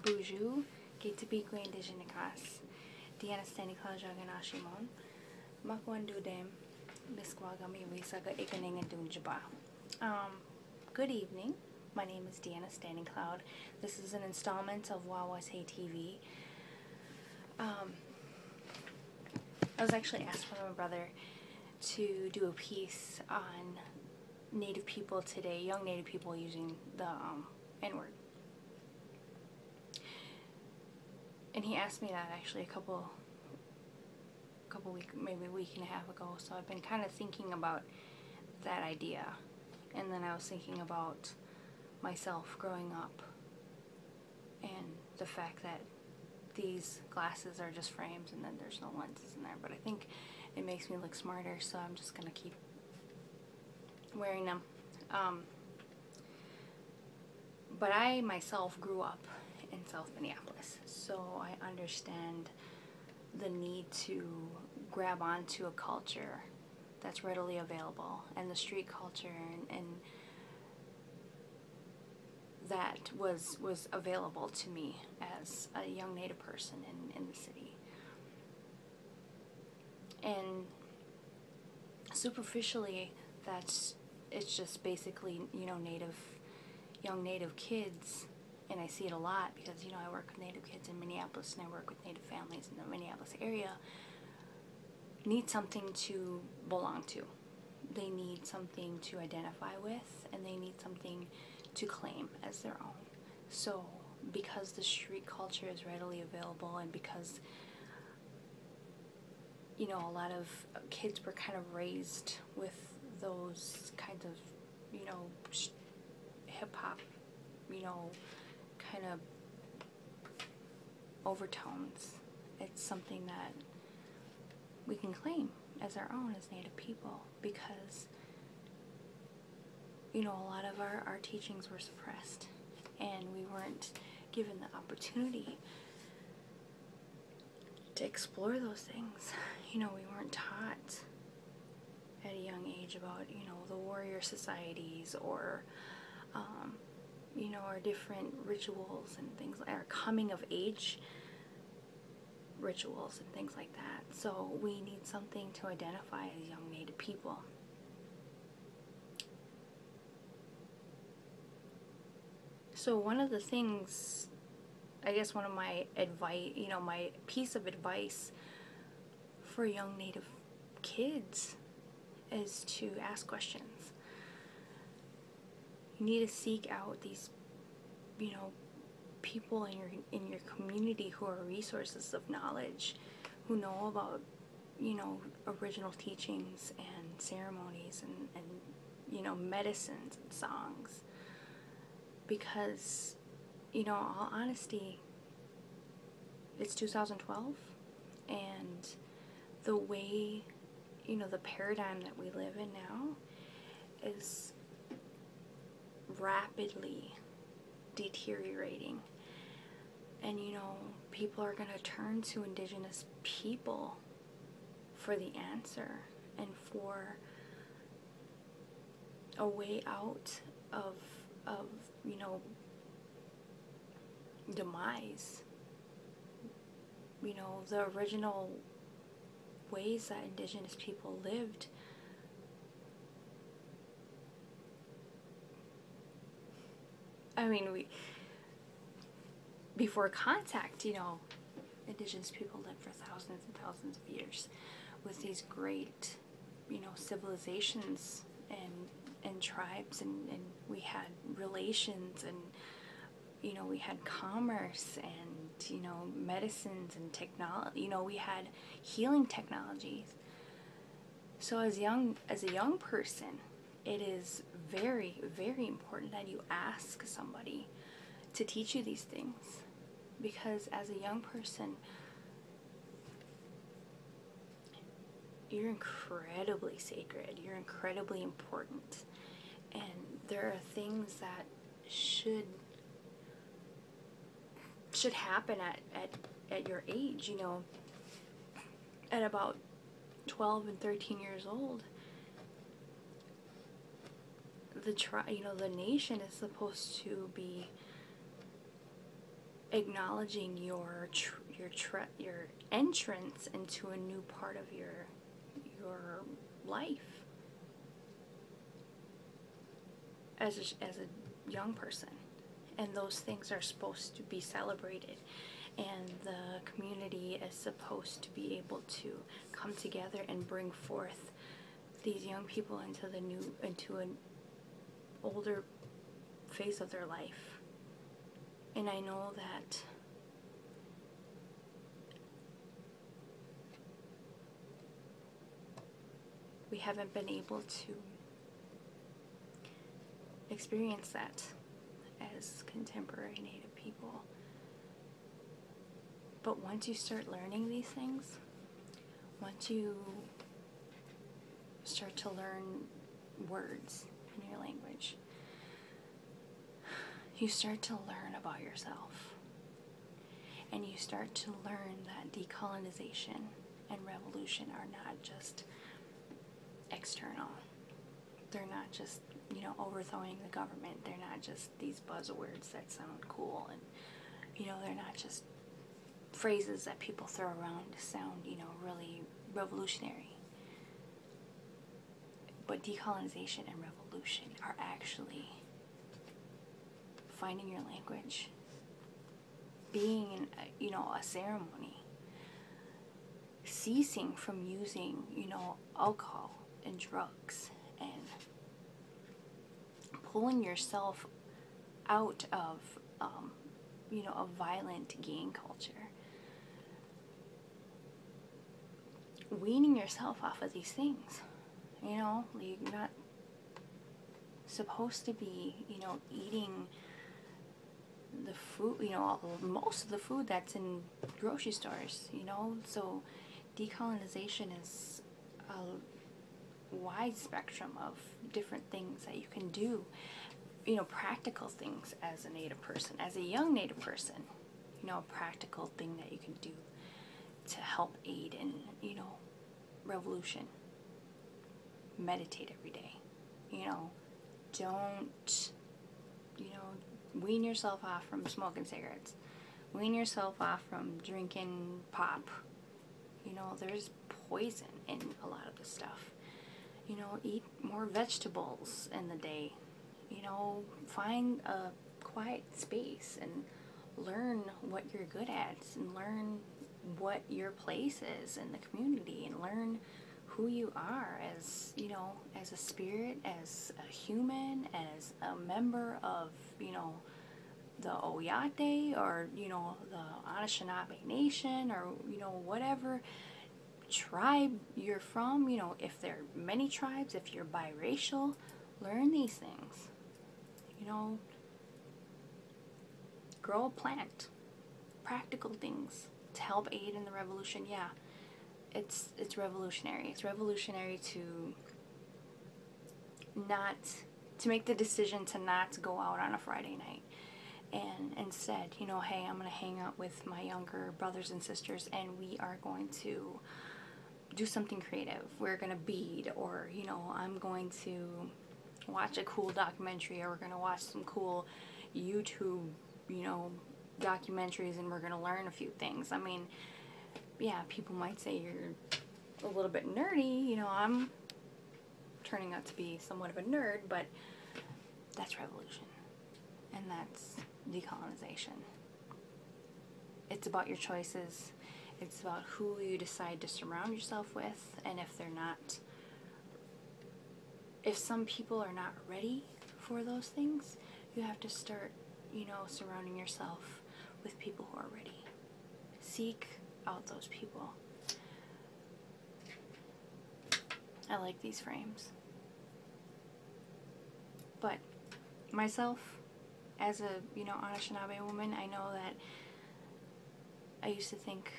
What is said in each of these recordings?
Buju, Gitibiko Indigenous, Diana Stani Klajagan Ashimon, Makwandu Dem, Bisquagami Risaga Ikaning and Dunjaba. Good evening. My name is Deanna Standing Cloud. This is an installment of Wahwahtay TV. I was actually asked by my brother to do a piece on Native people today, young Native people using the N-word. And he asked me that actually a couple weeks, maybe a week and a half ago. So I've been kind of thinking about that idea. And then I was thinking about myself growing up and the fact that these glasses are just frames and then there's no lenses in there. But I think it makes me look smarter, so I'm just gonna keep wearing them. But I myself grew up in South Minneapolis, so I understand the need to grab onto a culture that's readily available, and the street culture and that was available to me as a young Native person in the city. And superficially, it's just basically, you know, young Native kids, and I see it a lot because, you know, I work with Native kids in Minneapolis and I work with Native families in the Minneapolis area, need something to belong to. They need something to identify with, and they need something to claim as their own. So because the street culture is readily available, and because, you know, a lot of kids were kind of raised with those kinds of, you know, hip-hop, you know, kind of overtones, it's something that we can claim as our own as Native people, because, you know, a lot of our teachings were suppressed and we weren't given the opportunity to explore those things. You know, we weren't taught at a young age about, you know, the warrior societies or you know, our different rituals and things, like our coming of age rituals and things like that. So we need something to identify as young Native people. So one of the things, I guess one of my advice, you know, my piece of advice for young Native kids is to ask questions. You need to seek out these, you know, people in your community who are resources of knowledge, who know about, you know, original teachings and ceremonies and you know, medicines and songs. Because, you know, in all honesty, it's 2012, and the way, you know, the paradigm that we live in now is rapidly deteriorating. And, you know, people are going to turn to Indigenous people for the answer and for a way out of you know, demise. You know, the original ways that Indigenous people lived, I mean, before contact, you know, Indigenous people lived for thousands and thousands of years with these great, you know, civilizations and tribes, and we had relations, and, you know, we had commerce and, you know, medicines and technology, you know, we had healing technologies. So as a young person, it is very, very important that you ask somebody to teach you these things, because as a young person, you're incredibly sacred, you're incredibly important, and there are things that should happen at your age. You know, at about 12 and 13 years old, the nation is supposed to be acknowledging your entrance into a new part of your life as a young person. And those things are supposed to be celebrated, and the community is supposed to be able to come together and bring forth these young people into an older phase of their life. And I know that we haven't been able to experience that as contemporary Native people. But once you start learning these things, once you start to learn words in your language, you start to learn about yourself. And you start to learn that decolonization and revolution are not just external. They're not just, overthrowing the government. They're not just these buzzwords that sound cool, and, they're not just phrases that people throw around to sound, really revolutionary. But decolonization and revolution are actually finding your language, being in, a ceremony, ceasing from using, alcohol and drugs, and pulling yourself out of, a violent gang culture. Weaning yourself off of these things. You're not supposed to be, eating the food, most of the food that's in grocery stores, So decolonization is a wide spectrum of different things that you can do, practical things as a Native person, as a young Native person, a practical thing that you can do to help aid in, revolution. Meditate every day. Don't, wean yourself off from smoking cigarettes. Wean yourself off from drinking pop. There's poison in a lot of this stuff. Eat more vegetables in the day. Find a quiet space and learn what you're good at, and learn what your place is in the community, and learn who you are as, as a spirit, as a human, as a member of, the Wahwahtay, or, the Anishinaabe Nation, or, whatever tribe you're from. If there are many tribes, if you're biracial, learn these things. Grow a plant. Practical things to help aid in the revolution. Yeah, it's revolutionary. It's revolutionary to make the decision to not go out on a Friday night, and instead, hey, I'm going to hang out with my younger brothers and sisters, and we are going to do something creative. We're going to bead, or, I'm going to watch a cool documentary, or we're going to watch some cool YouTube, documentaries, and we're going to learn a few things. I mean, yeah, people might say you're a little bit nerdy. I'm turning out to be somewhat of a nerd, but that's revolution, and that's decolonization. It's about your choices. It's about who you decide to surround yourself with, and if some people are not ready for those things, you have to start, surrounding yourself with people who are ready. Seek out those people. I like these frames. But myself, as a, Anishinaabe woman, I know that I used to think,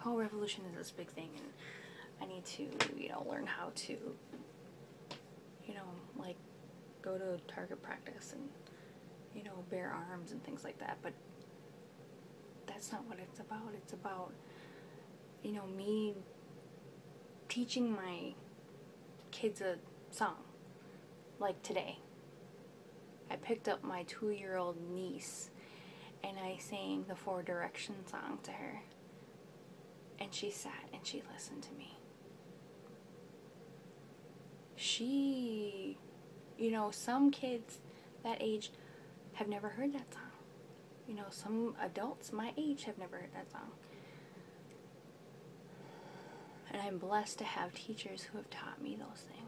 oh, revolution is this big thing, and I need to, learn how to, go to target practice and, bear arms and things like that. But that's not what it's about. It's about, me teaching my kids a song. Like today, I picked up my 2-year-old niece, and and I sang the 4 Direction song to her. And she sat and she listened to me. She, you know, some kids that age have never heard that song. You know, some adults my age have never heard that song. And I'm blessed to have teachers who have taught me those things.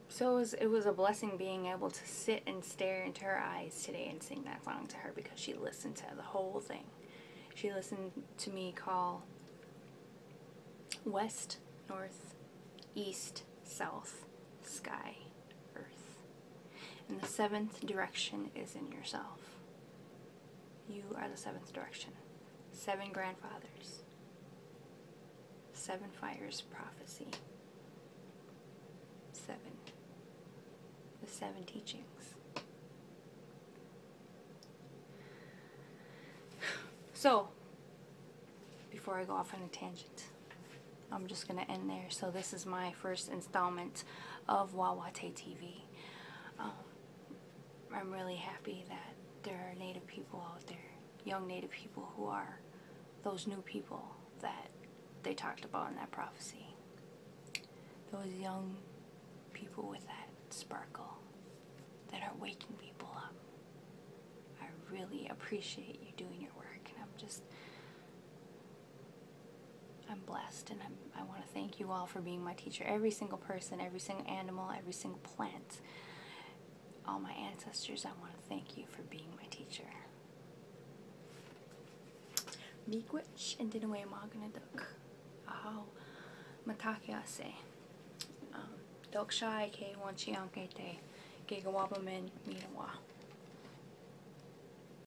So it was a blessing being able to sit and stare into her eyes today and sing that song to her, because she listened to the whole thing. She listened to me call west, north, east, south, sky, earth. And the 7th direction is in yourself. You are the 7th direction. 7 grandfathers. 7 fires prophecy. 7. The 7 teachings. So, before I go off on a tangent, I'm just going to end there. So this is my first installment of Wahwahtay TV. I'm really happy that there are Native people out there, young Native people who are those new people that they talked about in that prophecy. Those young people with that sparkle that are waking people up. I really appreciate you doing your work, and I'm blessed, and I want to thank you all for being my teacher. Every single person, every single animal, every single plant, all my ancestors, I want to thank you for being my teacher. Miigwech and D-Rae Maganaduk. Aho Matakiase. Dokshai K1 Chiankete. Gigawabamin Minawa.